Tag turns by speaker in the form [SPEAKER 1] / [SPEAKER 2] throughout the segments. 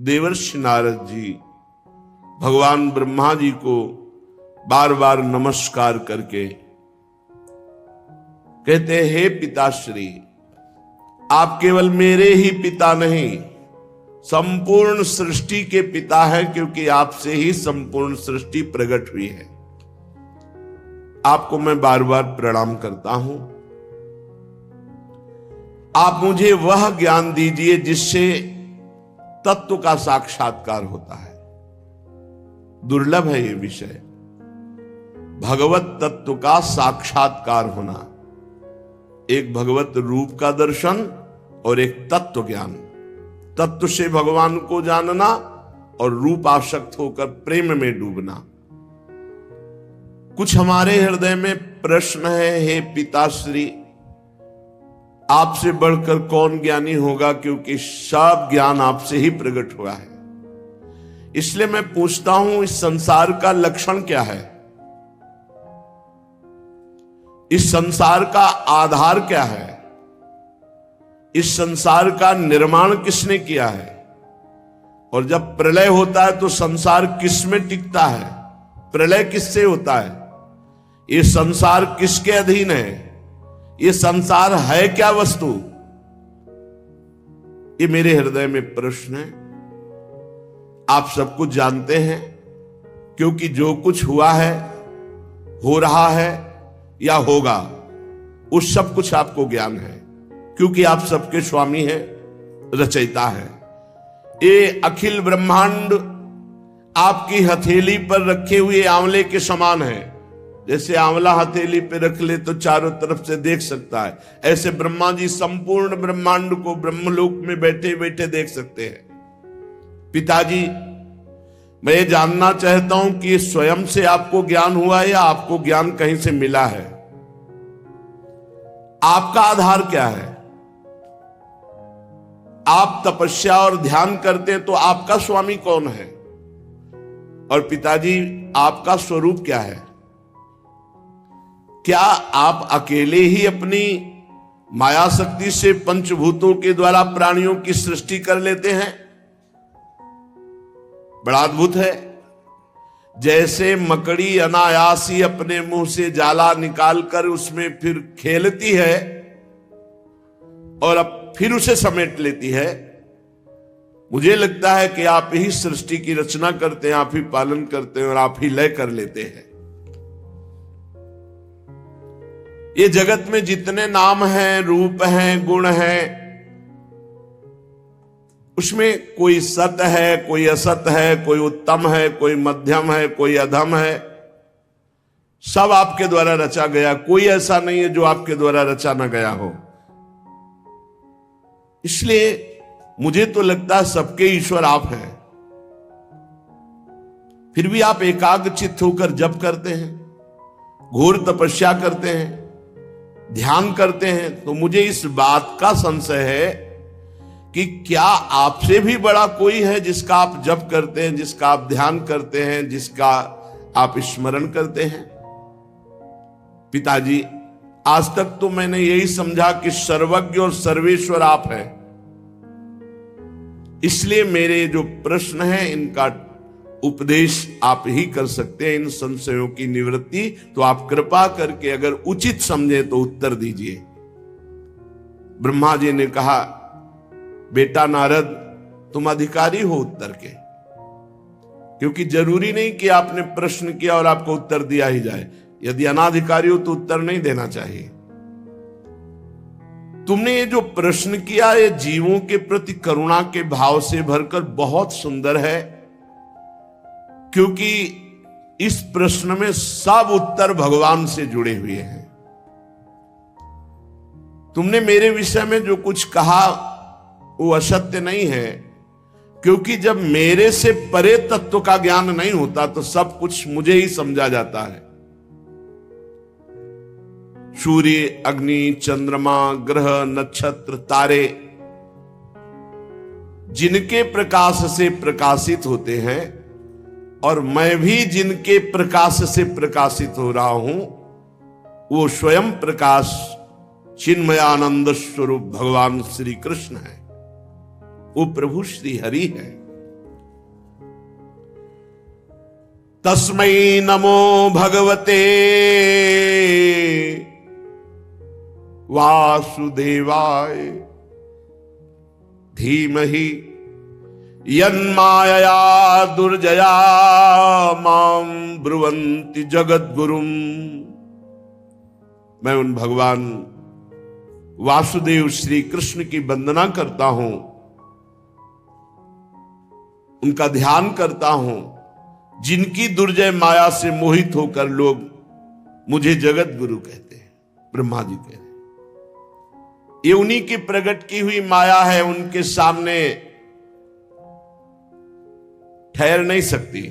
[SPEAKER 1] देवर्षि नारद जी भगवान ब्रह्मा जी को बार बार नमस्कार करके कहते, हे पिताश्री, आप केवल मेरे ही पिता नहीं, संपूर्ण सृष्टि के पिता हैं, क्योंकि आपसे ही संपूर्ण सृष्टि प्रकट हुई है। आपको मैं बार बार प्रणाम करता हूं। आप मुझे वह ज्ञान दीजिए जिससे तत्व का साक्षात्कार होता है। दुर्लभ है ये विषय, भगवत तत्व का साक्षात्कार होना। एक भगवत रूप का दर्शन और एक तत्व ज्ञान। तत्व से भगवान को जानना और रूप आसक्त होकर प्रेम में डूबना। कुछ हमारे हृदय में प्रश्न है, हे पिताश्री, आपसे बढ़कर कौन ज्ञानी होगा, क्योंकि सब ज्ञान आपसे ही प्रकट हुआ है। इसलिए मैं पूछता हूं, इस संसार का लक्षण क्या है? इस संसार का आधार क्या है? इस संसार का निर्माण किसने किया है? और जब प्रलय होता है तो संसार किस में टिकता है? प्रलय किससे होता है? ये संसार किसके अधीन है? ये संसार है क्या वस्तु? ये मेरे हृदय में प्रश्न है। आप सब कुछ जानते हैं, क्योंकि जो कुछ हुआ है, हो रहा है या होगा, उस सब कुछ आपको ज्ञान है, क्योंकि आप सबके स्वामी हैं, रचयिता है। ये अखिल ब्रह्मांड आपकी हथेली पर रखे हुए आंवले के समान है। जैसे आंवला हथेली पे रख ले तो चारों तरफ से देख सकता है, ऐसे ब्रह्मा जी संपूर्ण ब्रह्मांड को ब्रह्मलोक में बैठे बैठे देख सकते हैं। पिताजी, मैं ये जानना चाहता हूं कि स्वयं से आपको ज्ञान हुआ है या आपको ज्ञान कहीं से मिला है? आपका आधार क्या है? आप तपस्या और ध्यान करते हैं तो आपका स्वामी कौन है? और पिताजी, आपका स्वरूप क्या है? क्या आप अकेले ही अपनी माया शक्ति से पंचभूतों के द्वारा प्राणियों की सृष्टि कर लेते हैं? बड़ा अद्भुत है। जैसे मकड़ी अनायास ही अपने मुंह से जाला निकालकर उसमें फिर खेलती है और अब फिर उसे समेट लेती है, मुझे लगता है कि आप ही सृष्टि की रचना करते हैं, आप ही पालन करते हैं और आप ही लय कर लेते हैं। ये जगत में जितने नाम हैं, रूप हैं, गुण हैं, उसमें कोई सत है, कोई असत है, कोई उत्तम है, कोई मध्यम है, कोई अधम है। सब आपके द्वारा रचा गया, कोई ऐसा नहीं है जो आपके द्वारा रचा ना गया हो। इसलिए मुझे तो लगता है सबके ईश्वर आप हैं। फिर भी आप एकाग्रचित्त होकर जप करते हैं, घोर तपस्या करते हैं, ध्यान करते हैं, तो मुझे इस बात का संशय है कि क्या आपसे भी बड़ा कोई है जिसका आप जप करते हैं, जिसका आप ध्यान करते हैं, जिसका आप स्मरण करते हैं? पिताजी, आज तक तो मैंने यही समझा कि सर्वज्ञ और सर्वेश्वर आप हैं। इसलिए मेरे जो प्रश्न हैं इनका उपदेश आप ही कर सकते हैं, इन संशयों की निवृत्ति। तो आप कृपा करके अगर उचित समझे तो उत्तर दीजिए। ब्रह्मा जी ने कहा, बेटा नारद, तुम अधिकारी हो उत्तर के, क्योंकि जरूरी नहीं कि आपने प्रश्न किया और आपको उत्तर दिया ही जाए। यदि अनाधिकारी हो तो उत्तर नहीं देना चाहिए। तुमने ये जो प्रश्न किया, ये जीवों के प्रति करुणा के भाव से भरकर बहुत सुंदर है, क्योंकि इस प्रश्न में सब उत्तर भगवान से जुड़े हुए हैं। तुमने मेरे विषय में जो कुछ कहा वो असत्य नहीं है, क्योंकि जब मेरे से परे तत्व का ज्ञान नहीं होता तो सब कुछ मुझे ही समझा जाता है। सूर्य, अग्नि, चंद्रमा, ग्रह, नक्षत्र, तारे जिनके प्रकाश से प्रकाशित होते हैं और मैं भी जिनके प्रकाश से प्रकाशित हो रहा हूं, वो स्वयं प्रकाश चिन्मयानंद स्वरूप भगवान श्री कृष्ण है। वो प्रभु श्री हरि है। तस्मै नमो भगवते वासुदेवाय धीमहि यन्मायया दुर्जया मां ब्रुवन्ति जगद्गुरुम। मैं उन भगवान वासुदेव श्री कृष्ण की वंदना करता हूं, उनका ध्यान करता हूं, जिनकी दुर्जय माया से मोहित होकर लोग मुझे जगत गुरु कहते हैं। ब्रह्मा जी कह रहे हैं ये उन्हीं की प्रकट की हुई माया है, उनके सामने ठहर नहीं सकती,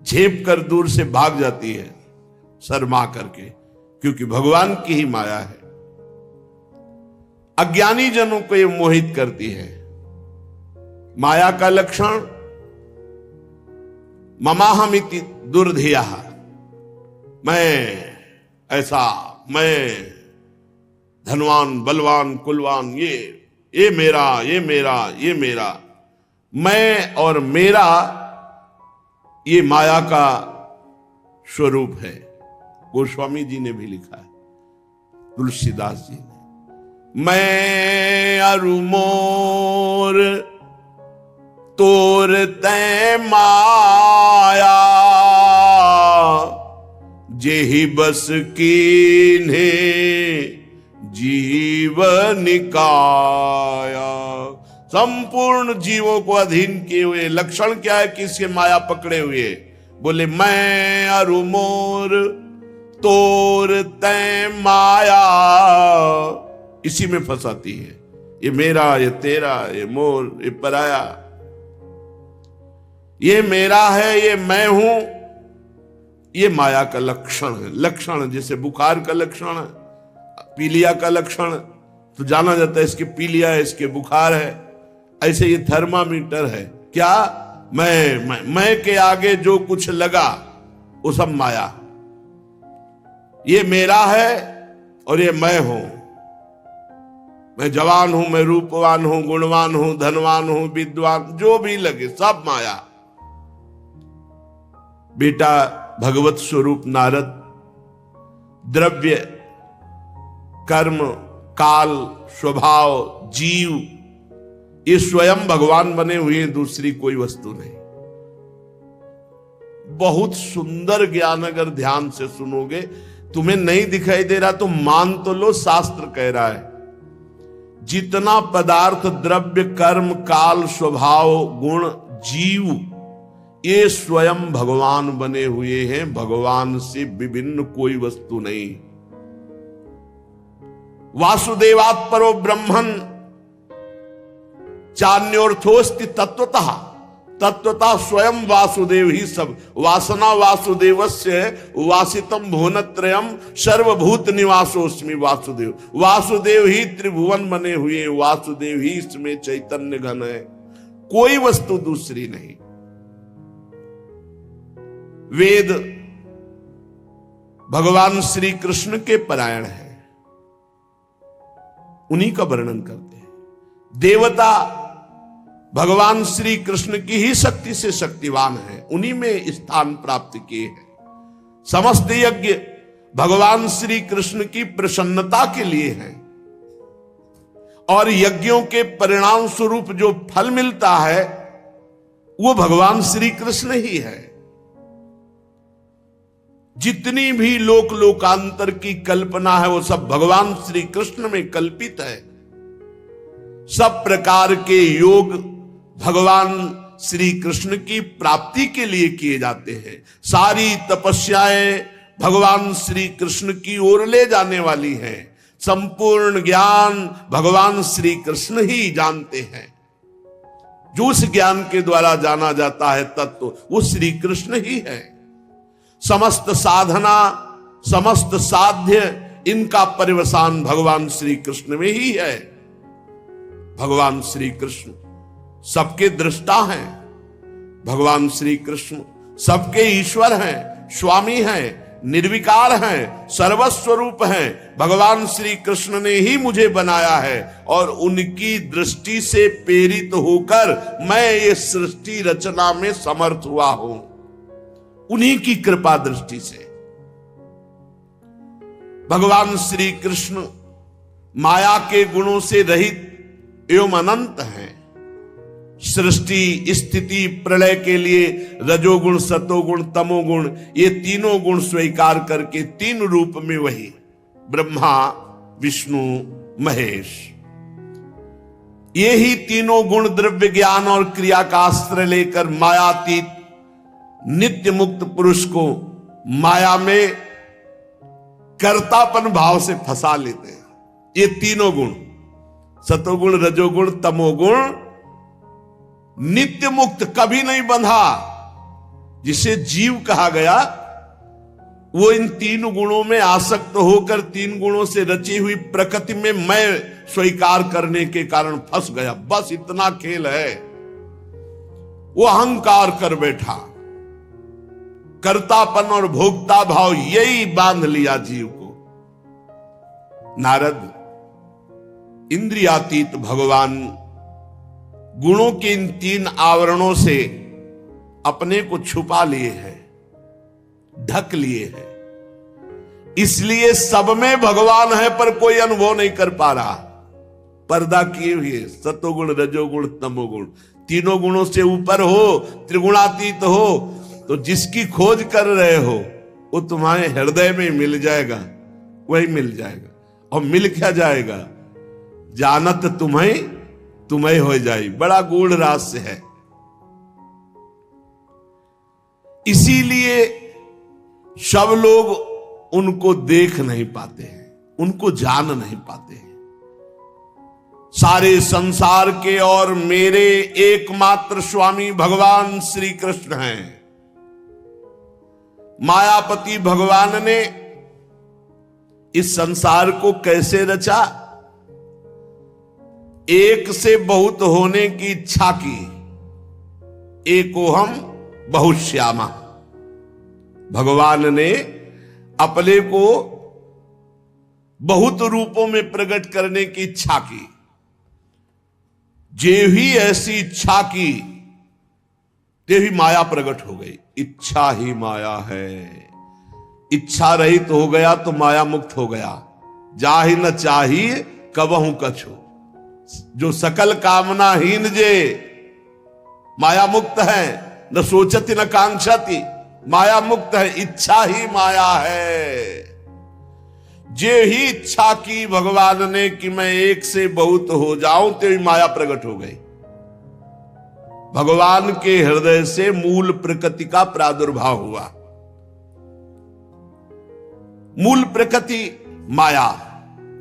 [SPEAKER 1] झेप कर दूर से भाग जाती है शर्मा करके, क्योंकि भगवान की ही माया है। अज्ञानी जनों को ये मोहित करती है। माया का लक्षण ममाहमिति दुर्धिया, मैं ऐसा, मैं धनवान बलवान कुलवान, ये मेरा, ये मेरा, ये मेरा, मैं और मेरा, ये माया का स्वरूप है। गोस्वामी जी ने भी लिखा है, तुलसीदास जी ने, मैं अरु मोर तोर तै माया, जेहि बस कीन्हे जीवन काया। संपूर्ण जीवों को अधीन किए हुए, लक्षण क्या है कि इसके माया पकड़े हुए? बोले मैं अरु मोर तोर तै माया, इसी में फंसाती है। ये मेरा, ये तेरा, ये मोर, ये पराया, ये मेरा है, ये मैं हूं, ये माया का लक्षण है। लक्षण जैसे बुखार का लक्षण है, पीलिया का लक्षण तो जाना जाता है इसके पीलिया है, इसके बुखार है। ऐसे ये थर्मामीटर है। क्या? मैं के आगे जो कुछ लगा वो सब माया। ये मेरा है और ये मैं हूं। मैं जवान हूं, मैं रूपवान हूं, गुणवान हूं, धनवान हूं, विद्वान, जो भी लगे सब माया। बेटा भगवत स्वरूप नारद, द्रव्य, कर्म, काल, स्वभाव, जीव, ये स्वयं भगवान बने हुए हैं, दूसरी कोई वस्तु नहीं। बहुत सुंदर ज्ञान अगर ध्यान से सुनोगे, तुम्हें नहीं दिखाई दे रहा तो मान तो लो, शास्त्र कह रहा है जितना पदार्थ, द्रव्य, कर्म, काल, स्वभाव, गुण, जीव, ये स्वयं भगवान बने हुए हैं। भगवान से विभिन्न कोई वस्तु नहीं। वासुदेवात् परो ब्रह्मन् चान्योर्थोस्ति तत्वतः, तत्वतः स्वयं वासुदेव ही सब। वासना वासुदेवस्य वासितम भुवनत्रयम् सर्वभूत निवासोस्मि वासुदेव। वासुदेव ही त्रिभुवन बने हुए, वासुदेव ही इसमें चैतन्य घन है, कोई वस्तु दूसरी नहीं। वेद भगवान श्री कृष्ण के परायण है, उन्हीं का वर्णन करते हैं। देवता भगवान श्री कृष्ण की ही शक्ति से शक्तिवान है, उन्हीं में स्थान प्राप्त किए हैं। समस्त यज्ञ भगवान श्री कृष्ण की प्रसन्नता के लिए हैं, और यज्ञों के परिणाम स्वरूप जो फल मिलता है वो भगवान श्री कृष्ण ही है। जितनी भी लोक लोकांतर की कल्पना है वो सब भगवान श्री कृष्ण में कल्पित है। सब प्रकार के योग भगवान श्री कृष्ण की प्राप्ति के लिए किए जाते हैं। सारी तपस्याएं भगवान श्री कृष्ण की ओर ले जाने वाली हैं। संपूर्ण ज्ञान भगवान श्री कृष्ण ही जानते हैं। जो उस ज्ञान के द्वारा जाना जाता है तत्व, वो श्री कृष्ण ही है। समस्त साधना, समस्त साध्य, इनका परिवसान भगवान श्री कृष्ण में ही है। भगवान श्री कृष्ण सबके दृष्टा हैं। भगवान श्री कृष्ण सबके ईश्वर हैं, स्वामी हैं, निर्विकार हैं, सर्वस्वरूप हैं। भगवान श्री कृष्ण ने ही मुझे बनाया है और उनकी दृष्टि से प्रेरित होकर मैं ये सृष्टि रचना में समर्थ हुआ हूं। उन्हीं की कृपा दृष्टि से। भगवान श्री कृष्ण माया के गुणों से रहित एवं अनंत हैं। सृष्टि स्थिति प्रलय के लिए रजोगुण सतोगुण तमोगुण ये तीनों गुण स्वीकार करके तीन रूप में वही ब्रह्मा विष्णु महेश, ये ही तीनों गुण द्रव्य ज्ञान और क्रिया का आश्रय लेकर मायातीत नित्य मुक्त पुरुष को माया में कर्तापन भाव से फंसा लेते हैं। ये तीनों गुण सतोगुण रजोगुण तमोगुण नित्य मुक्त कभी नहीं बंधा। जिसे जीव कहा गया वो इन तीन गुणों में आसक्त होकर तीन गुणों से रची हुई प्रकृति में मैं स्वीकार करने के कारण फंस गया। बस इतना खेल है। वो अहंकार कर बैठा, कर्तापन और भोक्ता भाव यही बांध लिया जीव को। नारद इंद्रियातीत भगवान गुणों के इन तीन आवरणों से अपने को छुपा लिए हैं, ढक लिए हैं। इसलिए सब में भगवान है पर कोई अनुभव नहीं कर पा रहा। पर्दा किए हुए सतोगुण रजोगुण तमोगुण तीनों गुणों से ऊपर हो, त्रिगुणातीत हो, तो जिसकी खोज कर रहे हो वो तुम्हारे हृदय में मिल जाएगा, वही मिल जाएगा। और मिल क्या जाएगा? जानत तुम्हें हो जाए। बड़ा गूढ़ रहस्य है। इसीलिए सब लोग उनको देख नहीं पाते हैं, उनको जान नहीं पाते हैं। सारे संसार के और मेरे एकमात्र स्वामी भगवान श्री कृष्ण हैं। मायापति भगवान ने इस संसार को कैसे रचा? एक से बहुत होने की इच्छा की। एकोहम बहुश्यामा। भगवान ने अपने को बहुत रूपों में प्रकट करने की इच्छा की। जे ही ऐसी इच्छा की ते ही माया प्रकट हो गई। इच्छा ही माया है। इच्छा रहित तो हो गया तो माया मुक्त हो गया। जाहि न चाहिए कबहू कछु, जो सकल कामनाहीन जे माया मुक्त है। न सोचती न कांक्षती, माया मुक्त है। इच्छा ही माया है। जे ही इच्छा की भगवान ने कि मैं एक से बहुत हो जाऊं, तो माया प्रकट हो गई। भगवान के हृदय से मूल प्रकृति का प्रादुर्भाव हुआ। मूल प्रकृति माया,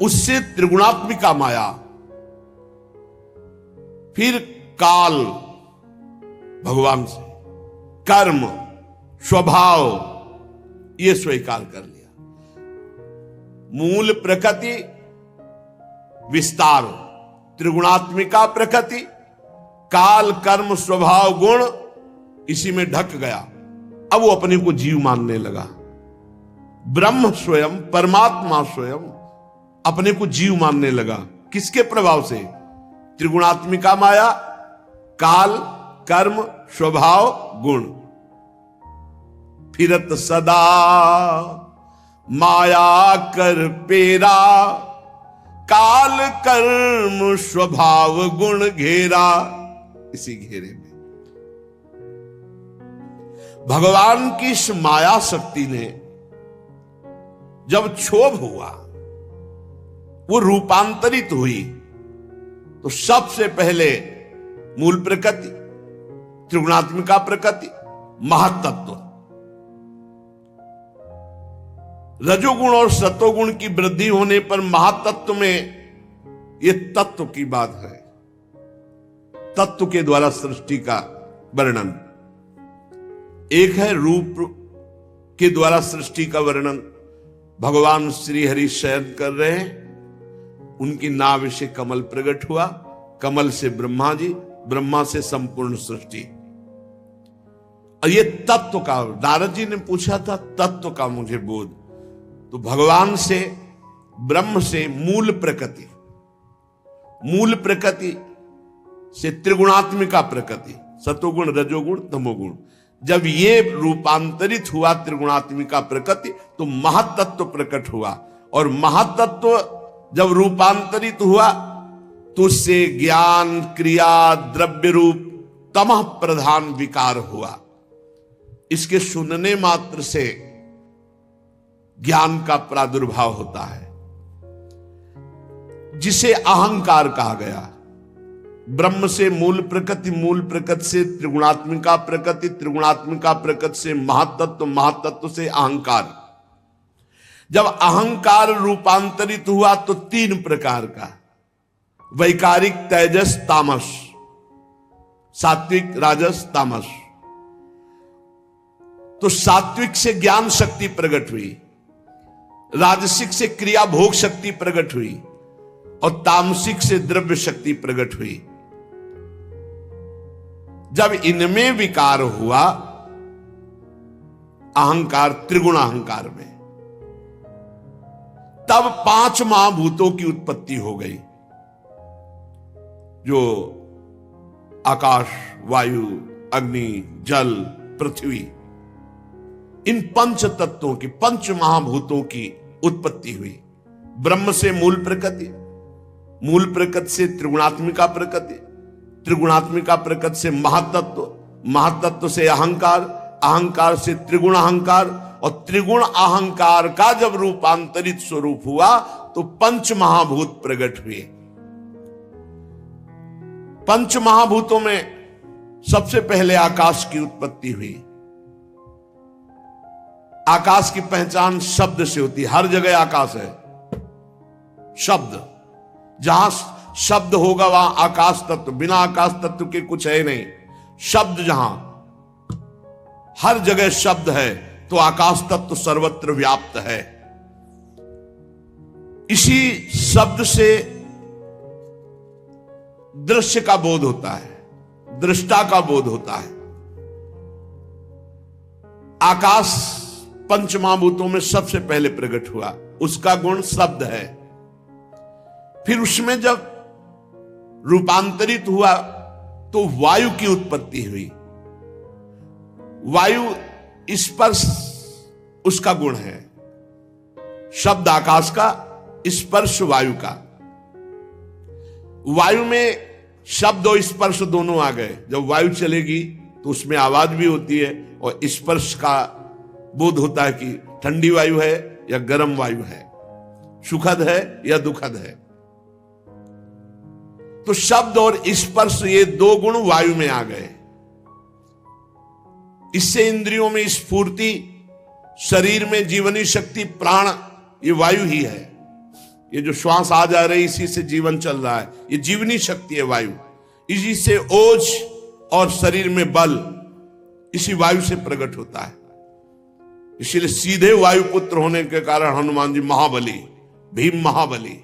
[SPEAKER 1] उससे त्रिगुणात्मिका माया, फिर काल भगवान से, कर्म स्वभाव ये स्वीकार कर लिया। मूल प्रकृति विस्तार, त्रिगुणात्मिका प्रकृति, काल कर्म स्वभाव गुण, इसी में ढक गया। अब वो अपने को जीव मानने लगा। ब्रह्म स्वयं परमात्मा स्वयं अपने को जीव मानने लगा। किसके प्रभाव से? त्रिगुणात्मिका माया, काल कर्म स्वभाव गुण। फिरत सदा माया कर पेरा, काल कर्म स्वभाव गुण घेरा। इसी घेरे में भगवान की इस माया शक्ति ने जब क्षोभ हुआ, वो रूपांतरित हुई, तो सबसे पहले मूल प्रकृति, त्रिगुणात्मिका प्रकृति, महातत्व, रजोगुण और सतोगुण की वृद्धि होने पर महातत्व में यह तत्व की बात है। तत्व के द्वारा सृष्टि का वर्णन। एक है रूप के द्वारा सृष्टि का वर्णन। भगवान श्री हरि शयन कर रहे हैं, उनकी नाभि से कमल प्रकट हुआ, कमल से ब्रह्मा जी, ब्रह्मा से संपूर्ण सृष्टि। और ये तत्व का, नारद जी ने पूछा था तत्व का मुझे बोध, तो भगवान से ब्रह्म से मूल प्रकृति, मूल प्रकृति से त्रिगुणात्मिका प्रकृति, सतोगुण रजोगुण तमोगुण, जब ये रूपांतरित हुआ त्रिगुणात्मिका प्रकृति तो महातत्व प्रकट हुआ, और महातत्व जब रूपांतरित हुआ तो उससे ज्ञान, क्रिया, द्रव्य रूप तमः प्रधान विकार हुआ। इसके सुनने मात्र से ज्ञान का प्रादुर्भाव होता है, जिसे अहंकार कहा गया। ब्रह्म से मूल प्रकृति, मूल प्रकृति से त्रिगुणात्मिका प्रकृति, त्रिगुणात्मिका प्रकृति से महातत्व, महातत्व से अहंकार। जब अहंकार रूपांतरित हुआ तो तीन प्रकार का, वैकारिक, तेजस, तामस, सात्विक, राजस, तामस। तो सात्विक से ज्ञान शक्ति प्रकट हुई, राजसिक से क्रिया भोग शक्ति प्रकट हुई, और तामसिक से द्रव्य शक्ति प्रकट हुई। जब इनमें विकार हुआ, अहंकार, त्रिगुण अहंकार में, तब पांच महाभूतों की उत्पत्ति हो गई, जो आकाश, वायु, अग्नि, जल, पृथ्वी, इन पंच तत्वों की, पंच महाभूतों की उत्पत्ति हुई। ब्रह्म से मूल प्रकृति, मूल प्रकृति से त्रिगुणात्मिका प्रकृति, त्रिगुणात्मिका प्रकृति से महातत्व, महातत्व से अहंकार, अहंकार से त्रिगुण अहंकार, और त्रिगुण अहंकार का जब रूपांतरित स्वरूप हुआ तो पंच महाभूत प्रकट हुए। पंच महाभूतों में सबसे पहले आकाश की उत्पत्ति हुई। आकाश की पहचान शब्द से होती है, हर जगह आकाश है। शब्द, जहां शब्द होगा वहां आकाश तत्व, बिना आकाश तत्व के कुछ है नहीं। शब्द जहां, हर जगह शब्द है तो आकाश तत्व सर्वत्र व्याप्त है। इसी शब्द से दृश्य का बोध होता है, दृष्टा का बोध होता है। आकाश पंच महाभूतों में सबसे पहले प्रकट हुआ, उसका गुण शब्द है। फिर उसमें जब रूपांतरित हुआ तो वायु की उत्पत्ति हुई। वायु स्पर्श उसका गुण है, शब्द आकाश का, स्पर्श वायु का। वायु में शब्द और स्पर्श दोनों आ गए। जब वायु चलेगी तो उसमें आवाज भी होती है और स्पर्श का बोध होता है कि ठंडी वायु है या गर्म वायु है, सुखद है या दुखद है। तो शब्द और स्पर्श, ये दो गुण वायु में आ गए। इससे इंद्रियों में स्फूर्ति, शरीर में जीवनी शक्ति, प्राण, ये वायु ही है। ये जो श्वास आ जा रही, इसी से जीवन चल रहा है, ये जीवनी शक्ति है वायु। इसी से ओज और शरीर में बल इसी वायु से प्रकट होता है। इसीलिए सीधे वायुपुत्र होने के कारण हनुमान जी महाबली, भीम महाबली,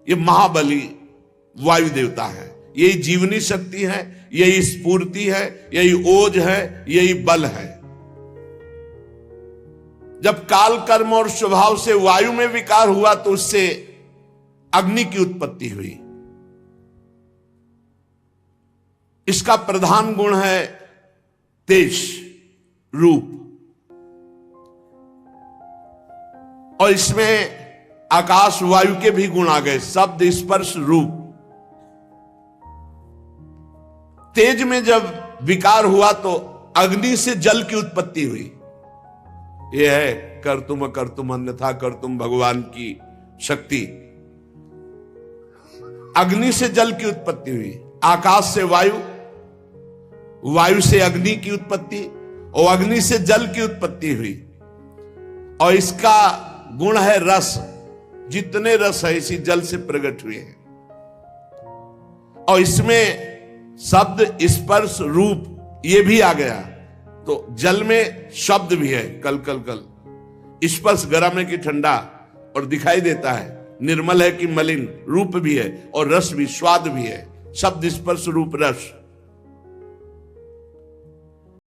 [SPEAKER 1] ये महाबली वायु देवता है। यही जीवनी शक्ति है, यही स्फूर्ति है, यही ओज है, यही बल है। जब काल, कर्म और स्वभाव से वायु में विकार हुआ तो उससे अग्नि की उत्पत्ति हुई। इसका प्रधान गुण है तेज रूप, और इसमें आकाश वायु के भी गुण आ गए, शब्द, स्पर्श, रूप। तेज में जब विकार हुआ तो अग्नि से जल की उत्पत्ति हुई। यह है कर्तुम अन्यथा कर्तुम भगवान की शक्ति। अग्नि से जल की उत्पत्ति हुई, आकाश से वायु, वायु से अग्नि की उत्पत्ति, और अग्नि से जल की उत्पत्ति हुई। और इसका गुण है रस, जितने रस है इसी जल से प्रकट हुए हैं। और इसमें शब्द, स्पर्श, रूप ये भी आ गया। तो जल में शब्द भी है, कल कल कल, स्पर्श गर्म है कि ठंडा और दिखाई देता है, निर्मल है कि मलिन, रूप भी है, और रस भी, स्वाद भी है। शब्द, स्पर्श, रूप, रस।